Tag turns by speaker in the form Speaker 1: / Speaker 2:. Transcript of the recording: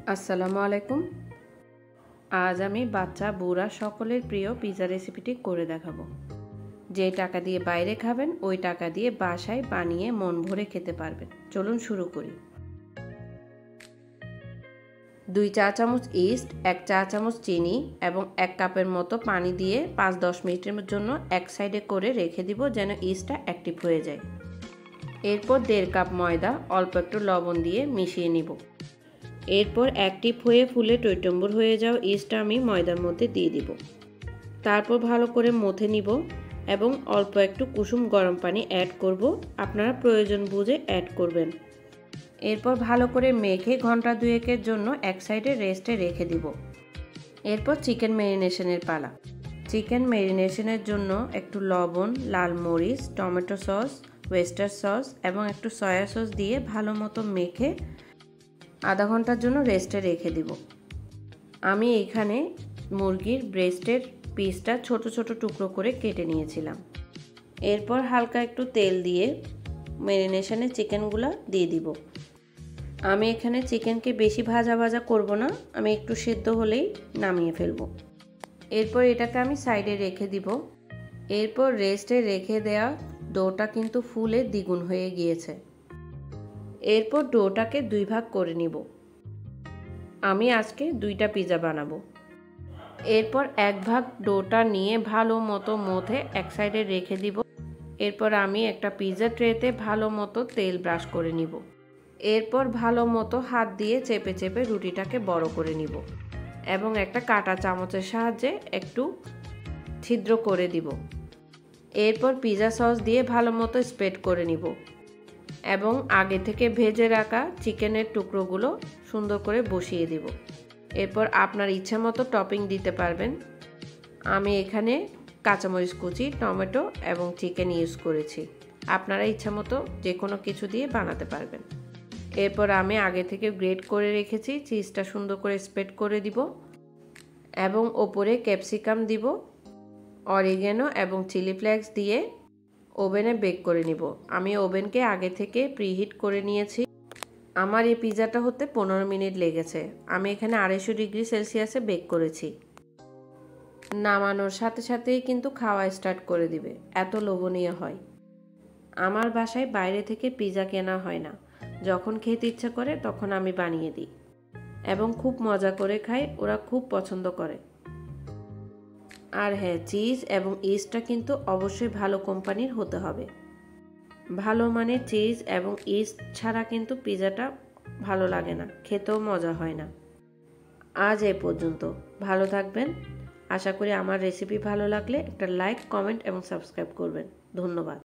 Speaker 1: আসসালামু আলাইকুম। আজ আমি বাচ্চা বুড়া সকলের প্রিয় পিৎজা রেসিপিটি করে দেখাবো। যে টাকা দিয়ে বাইরে খাবেন ওই টাকা দিয়ে বাসায় বানিয়ে মন ভরে খেতে পারবেন। চলুন শুরু করি। 2 চা চামচ ইস্ট, 1 চা চামচ চিনি এবং 1 কাপের মতো পানি দিয়ে 5-10 মিনিটের জন্য এক সাইডে করে রেখে দিব যেন ইস্টটা অ্যাক্টিভ হয়ে যায়। এরপর 1.5 কাপ ময়দা অল্প একটু লবণ দিয়ে মিশিয়ে নিব। এরপর অ্যাক্টিভ হয়ে ফুলে টইটম্বুর হয়ে যাওয়া ইস্টটা আমি ময়দার মধ্যে দিয়ে দিব। তারপর ভালো করে মথে নিব এবং অল্প একটু কুসুম গরম পানি অ্যাড করব। আপনারা প্রয়োজন বুঝে অ্যাড করবেন। এরপর ভালো করে মেখে ঘন্টা 2-1 জন্য এক সাইডে রেস্টে রেখে দিব। এরপর চিকেন ম্যারিনেশনের পালা। চিকেন ম্যারিনেশনের জন্য একটু লবণ, লাল মরিচ, টমেটো সস, ওয়েস্টার সস এবং একটু সয়া সস দিয়ে ভালো মতো মেখে আধা ঘন্টার জন্য রেস্টে রেখে দিব। আমি এখানে মুরগির ব্রেস্টের পিসটা ছোট ছোট টুকরো করে কেটে নিয়েছিলাম। এরপর হালকা একটু তেল দিয়ে ম্যারিনেশনে চিকেনগুলো দিয়ে দিব। আমি এখানে চিকেনকে বেশি ভাজা ভাজা করব না, আমি একটু সেদ্ধ হলেই নামিয়ে ফেলব। এরপর এটাকে আমি সাইডে রেখে দিব। এরপর রেস্টে রেখে দেওয়া ডোটা কিন্তু ফুলে দ্বিগুণ হয়ে গিয়েছে। এরপর ডোটাকে 2 ভাগ করে নিব। আমি আজকে 2টা পিৎজা বানাবো। এরপর 1 ভাগ ডোটা নিয়ে ভালো মতো মথে এক সাইডে রেখে দিব। এরপর আমি একটা পিৎজা ট্রেতে ভালো মতো তেল ব্রাশ করে নিব। এরপর ভালো মতো হাত দিয়ে চেপে চেপে রুটিটাকে বড় করে নিব এবং একটা কাঁটা চামচের সাহায্যে একটু ছিদ্র করে দিব। এরপর পিৎজা সস দিয়ে ভালো মতো স্প্রেড করে নিব এবং আগে থেকে ভেজে রাখা চিকেনের টুকরোগুলো সুন্দর করে বসিয়ে দিব। এরপর আপনার ইচ্ছা মতো টপিং দিতে পারবেন। আমি এখানে কাঁচামরিচ কুচি, টমেটো এবং চিকেন ইউজ করেছি। আপনারা ইচ্ছা মতো যে কোনো কিছু দিয়ে বানাতে পারবেন। এরপর আমি আগে থেকে গ্রেট করে রেখেছি চিজটা সুন্দর করে স্প্রেড করে দিব এবং ওপরে ক্যাপসিকাম দিব, অরিগ্যানো এবং চিলি ফ্লেক্স দিয়ে ওভেনে বেক করে নিব। আমি ওভেনকে আগে থেকে প্রিহিট করে নিয়েছি। আমার এই পিৎজাটা হতে 15 মিনিট লেগেছে। আমি এখানে 250 ডিগ্রি সেলসিয়াসে বেক করেছি। নামানোর সাথে সাথেই কিন্তু খাওয়া স্টার্ট করে দিবে, এত লোভনীয় হয়। আমার বাসায় বাইরে থেকে পিৎজা কেনা হয় না, যখন খেতে ইচ্ছা করে তখন আমি বানিয়ে দিই এবং খুব মজা করে খাই, ওরা খুব পছন্দ করে। আর হ্যাঁ, চিজ এবং ইস্টটা কিন্তু অবশ্যই ভালো কোম্পানির হতে হবে। ভালো মানের চিজ এবং ইস্ট ছাড়া কিন্তু পিৎজাটা ভালো লাগে না, খেতেও মজা হয় না। আজ এ পর্যন্ত, ভালো থাকবেন। আশা করি আমার রেসিপি ভালো লাগলে একটা লাইক, কমেন্ট এবং সাবস্ক্রাইব করবেন। ধন্যবাদ।